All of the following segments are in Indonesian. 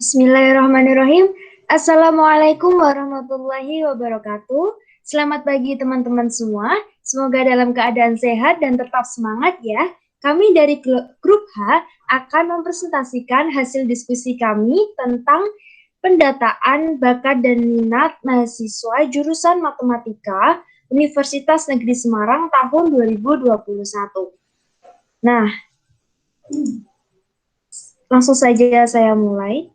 Bismillahirrahmanirrahim. Assalamualaikum warahmatullahi wabarakatuh. Selamat pagi teman-teman semua. Semoga dalam keadaan sehat dan tetap semangat ya. Kami dari Grup H akan mempresentasikan hasil diskusi kami tentang pendataan bakat dan minat mahasiswa jurusan Matematika Universitas Negeri Semarang tahun 2021. Nah, langsung saja saya mulai.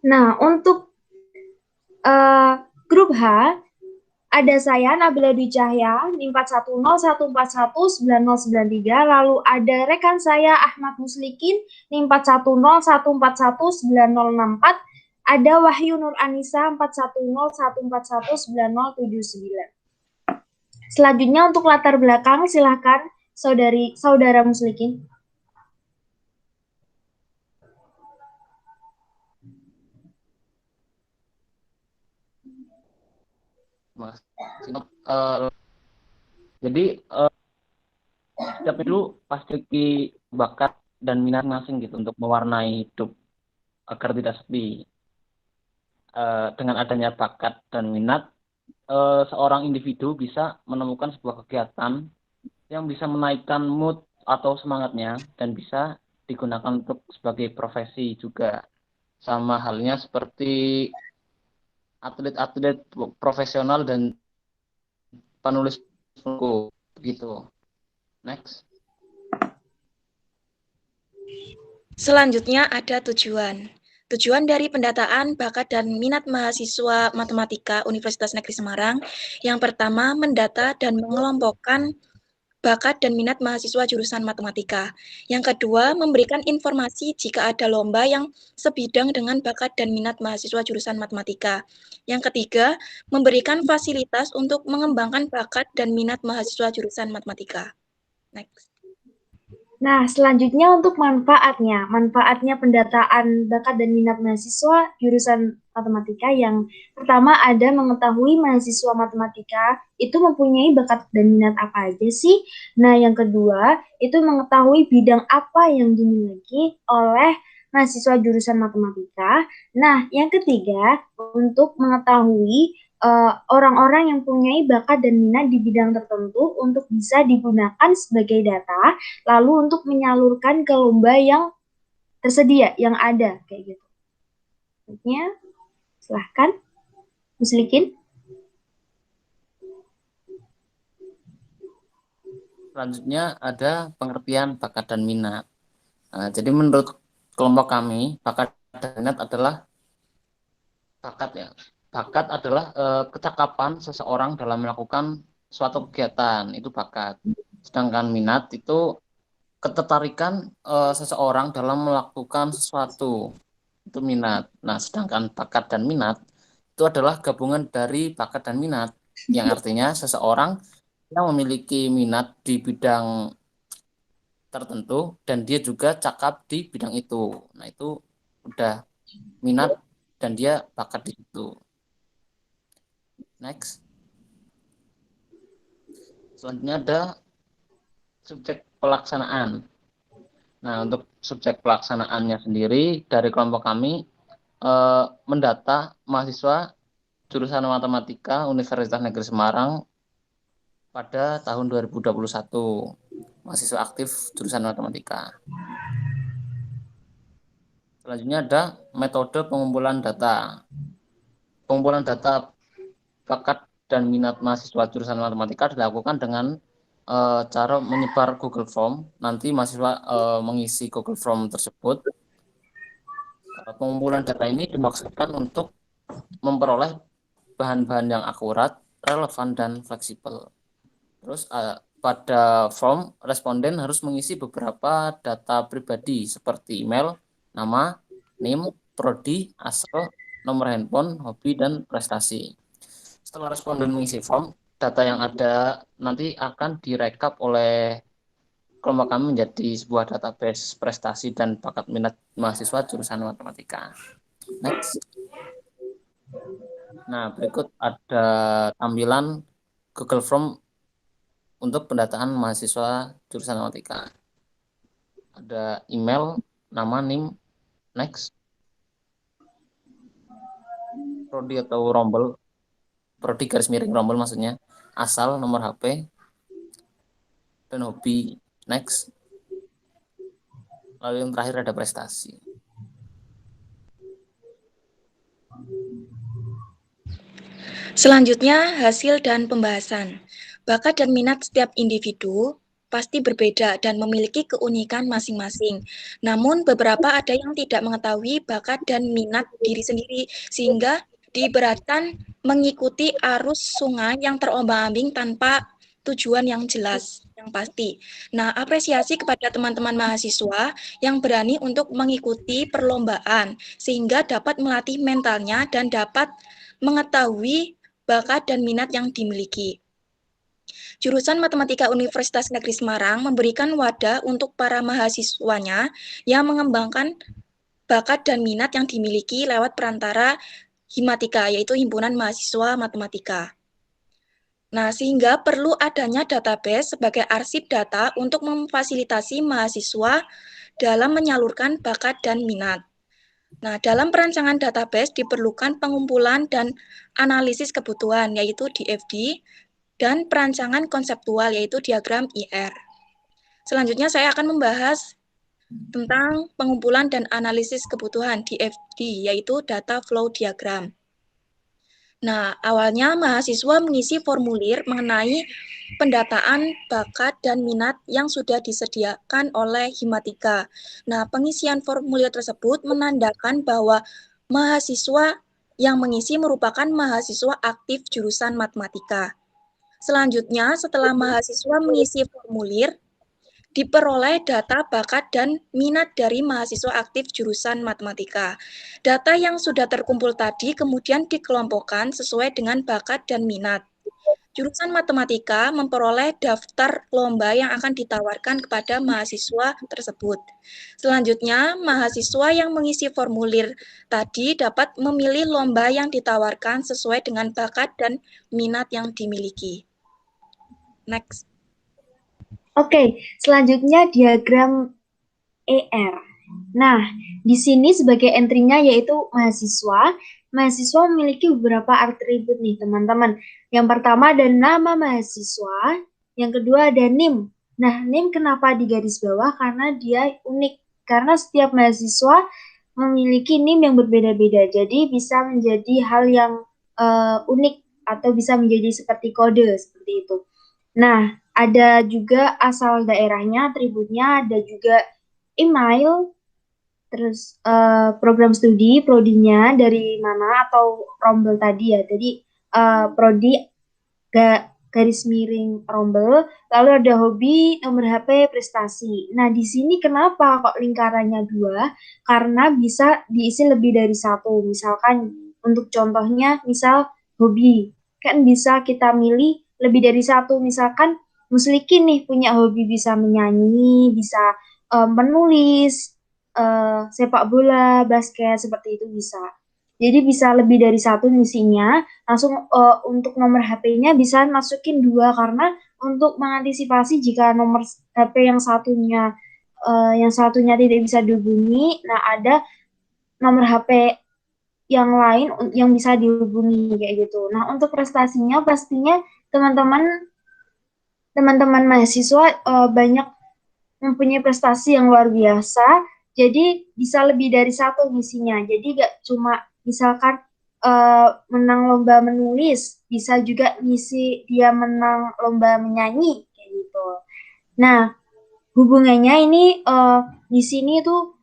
Nah, untuk grup H, ada saya, Nabila Dwi Cahya, NIM 410141993, lalu ada rekan saya, Ahmad Muslikin, NIM 410141964, ada Wahyu Nur Anissa, 410141979. Selanjutnya untuk latar belakang, silakan saudara Muslikin. Jadi setiap itu pasti bakat dan minat masing gitu untuk mewarnai hidup agar tidak sepi. Dengan adanya bakat dan minat, seorang individu bisa menemukan sebuah kegiatan yang bisa menaikkan mood atau semangatnya dan bisa digunakan untuk sebagai profesi juga. Sama halnya seperti atlet-atlet profesional dan penulis buku gitu. Next. Selanjutnya ada tujuan. Tujuan dari pendataan bakat dan minat mahasiswa Matematika Universitas Negeri Semarang. Yang pertama, mendata dan mengelompokkan bakat dan minat mahasiswa jurusan matematika. Yang kedua, memberikan informasi jika ada lomba yang sebidang dengan bakat dan minat mahasiswa jurusan matematika. Yang ketiga, memberikan fasilitas untuk mengembangkan bakat dan minat mahasiswa jurusan matematika. Next. Nah, selanjutnya untuk manfaatnya pendataan bakat dan minat mahasiswa jurusan matematika yang pertama ada mengetahui mahasiswa matematika itu mempunyai bakat dan minat apa aja sih. Nah, yang kedua itu mengetahui bidang apa yang dimiliki oleh mahasiswa jurusan matematika. Nah, yang ketiga untuk mengetahui orang-orang yang punya bakat dan minat di bidang tertentu untuk bisa digunakan sebagai data, lalu untuk menyalurkan ke lomba yang tersedia, yang ada, kayak gitu. Selanjutnya, silahkan, Muslikin. Selanjutnya ada pengertian bakat dan minat. Nah, jadi menurut kelompok kami, bakat dan minat adalah bakat ya. Bakat adalah kecakapan seseorang dalam melakukan suatu kegiatan, itu bakat. Sedangkan minat itu ketertarikan seseorang dalam melakukan sesuatu, itu minat. Nah, sedangkan bakat dan minat itu adalah gabungan dari bakat dan minat, yang artinya seseorang yang memiliki minat di bidang tertentu dan dia juga cakap di bidang itu. Nah, itu udah minat dan dia bakat di situ. Next. Selanjutnya ada subjek pelaksanaan. Nah, untuk subjek pelaksanaannya sendiri dari kelompok kami mendata mahasiswa jurusan Matematika Universitas Negeri Semarang pada tahun 2021. Mahasiswa aktif jurusan Matematika. Selanjutnya ada metode pengumpulan data. Pengumpulan data bakat dan minat mahasiswa jurusan matematika dilakukan dengan cara menyebar Google Form. Nanti mahasiswa mengisi Google Form tersebut. Pengumpulan data ini dimaksudkan untuk memperoleh bahan-bahan yang akurat, relevan, dan fleksibel. Terus pada form, responden harus mengisi beberapa data pribadi seperti email, nama, NIM, prodi, asal, nomor handphone, hobi, dan prestasi. Setelah responden mengisi form, data yang ada nanti akan direkap oleh kelompok kami menjadi sebuah database prestasi dan bakat minat mahasiswa jurusan matematika. Next. Nah, berikut ada tampilan Google Form untuk pendataan mahasiswa jurusan matematika. Ada email, nama, NIM, next. Prodi atau rombel, prodi garis miring rombel maksudnya, asal, nomor HP, dan hobi, next. Lalu yang terakhir ada prestasi. Selanjutnya, hasil dan pembahasan. Bakat dan minat setiap individu pasti berbeda dan memiliki keunikan masing-masing. Namun, beberapa ada yang tidak mengetahui bakat dan minat diri sendiri, sehingga diibaratkan mengikuti arus sungai yang terombang-ambing tanpa tujuan yang jelas, yang pasti. Nah, apresiasi kepada teman-teman mahasiswa yang berani untuk mengikuti perlombaan, sehingga dapat melatih mentalnya dan dapat mengetahui bakat dan minat yang dimiliki. Jurusan Matematika Universitas Negeri Semarang memberikan wadah untuk para mahasiswanya yang mengembangkan bakat dan minat yang dimiliki lewat perantara Himatika, yaitu Himpunan Mahasiswa Matematika. Nah, sehingga perlu adanya database sebagai arsip data untuk memfasilitasi mahasiswa dalam menyalurkan bakat dan minat. Nah, dalam perancangan database diperlukan pengumpulan dan analisis kebutuhan, yaitu DFD, dan perancangan konseptual, yaitu diagram IR. Selanjutnya saya akan membahas tentang pengumpulan dan analisis kebutuhan DFD, yaitu Data Flow Diagram. Nah, awalnya mahasiswa mengisi formulir mengenai pendataan bakat dan minat yang sudah disediakan oleh Himatika. Nah, pengisian formulir tersebut menandakan bahwa mahasiswa yang mengisi merupakan mahasiswa aktif jurusan matematika. Selanjutnya, setelah mahasiswa mengisi formulir, diperoleh data bakat dan minat dari mahasiswa aktif jurusan matematika. Data yang sudah terkumpul tadi kemudian dikelompokkan sesuai dengan bakat dan minat. Jurusan matematika memperoleh daftar lomba yang akan ditawarkan kepada mahasiswa tersebut. Selanjutnya, mahasiswa yang mengisi formulir tadi dapat memilih lomba yang ditawarkan sesuai dengan bakat dan minat yang dimiliki. Next. Oke, selanjutnya diagram ER. Nah, di sini sebagai entry-nya yaitu mahasiswa. Mahasiswa memiliki beberapa atribut nih, teman-teman. Yang pertama ada nama mahasiswa, yang kedua ada NIM. Nah, NIM kenapa di garis bawah? Karena dia unik. Karena setiap mahasiswa memiliki NIM yang berbeda-beda. Jadi bisa menjadi hal yang unik atau bisa menjadi seperti kode seperti itu. Nah, ada juga asal daerahnya, atributnya, ada juga email, terus program studi, prodinya dari mana atau rombel tadi ya. Jadi prodi garis miring rombel, lalu ada hobi, nomor HP, prestasi. Nah, di sini kenapa kok lingkarannya 2? Karena bisa diisi lebih dari satu. Misalkan untuk contohnya, misal hobi. Kan bisa kita milih lebih dari satu. Misalkan Muslikin nih punya hobi bisa menyanyi, bisa menulis, sepak bola, basket, seperti itu bisa. Jadi bisa lebih dari satu misinya, langsung untuk nomor HP-nya bisa masukin 2 karena untuk mengantisipasi jika nomor HP yang satunya tidak bisa dihubungi, nah ada nomor HP yang lain yang bisa dihubungi kayak gitu. Nah, untuk prestasinya pastinya teman-teman mahasiswa banyak mempunyai prestasi yang luar biasa, jadi bisa lebih dari satu misinya. Jadi gak cuma misalkan menang lomba menulis, bisa juga misi dia menang lomba menyanyi kayak gitu. Nah, hubungannya ini di sini tuh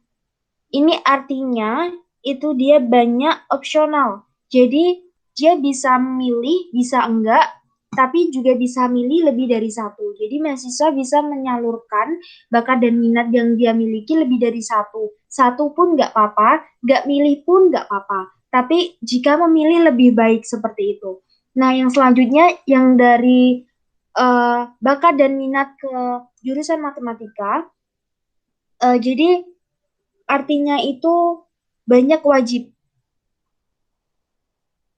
ini artinya itu dia banyak opsional. Jadi dia bisa memilih, bisa enggak, tapi juga bisa milih lebih dari satu. Jadi mahasiswa bisa menyalurkan bakat dan minat yang dia miliki lebih dari satu. Satu pun nggak apa-apa, nggak milih pun nggak apa-apa. Tapi jika memilih lebih baik seperti itu. Nah, yang selanjutnya yang dari bakat dan minat ke jurusan matematika, jadi artinya itu banyak wajib.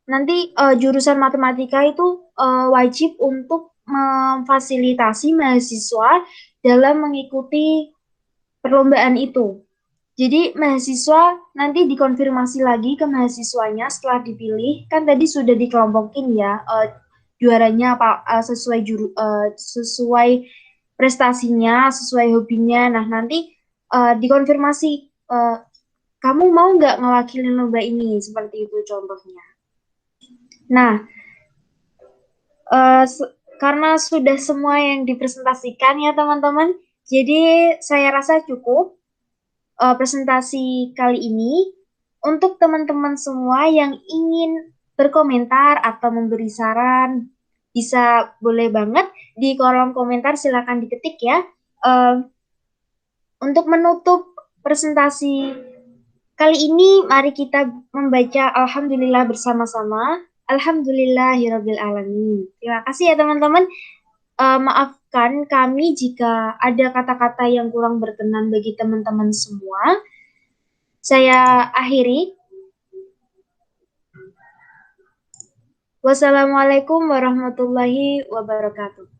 nanti jurusan matematika itu wajib untuk memfasilitasi mahasiswa dalam mengikuti perlombaan itu. Jadi mahasiswa nanti dikonfirmasi lagi ke mahasiswanya setelah dipilih, kan tadi sudah dikelompokin ya juaranya apa sesuai prestasinya, sesuai hobinya. Nah nanti dikonfirmasi kamu mau nggak ngewakilin lomba ini, seperti itu contohnya. Nah karena sudah semua yang dipresentasikan ya teman-teman, jadi saya rasa cukup presentasi kali ini. Untuk teman-teman semua yang ingin berkomentar atau memberi saran, bisa boleh banget di kolom komentar, silakan diketik ya. Untuk menutup presentasi kali ini, mari kita membaca Alhamdulillah bersama-sama. Alhamdulillahirabbil alamin. Terima kasih ya teman-teman. Maafkan kami jika ada kata-kata yang kurang berkenan bagi teman-teman semua. Saya akhiri. Wassalamualaikum warahmatullahi wabarakatuh.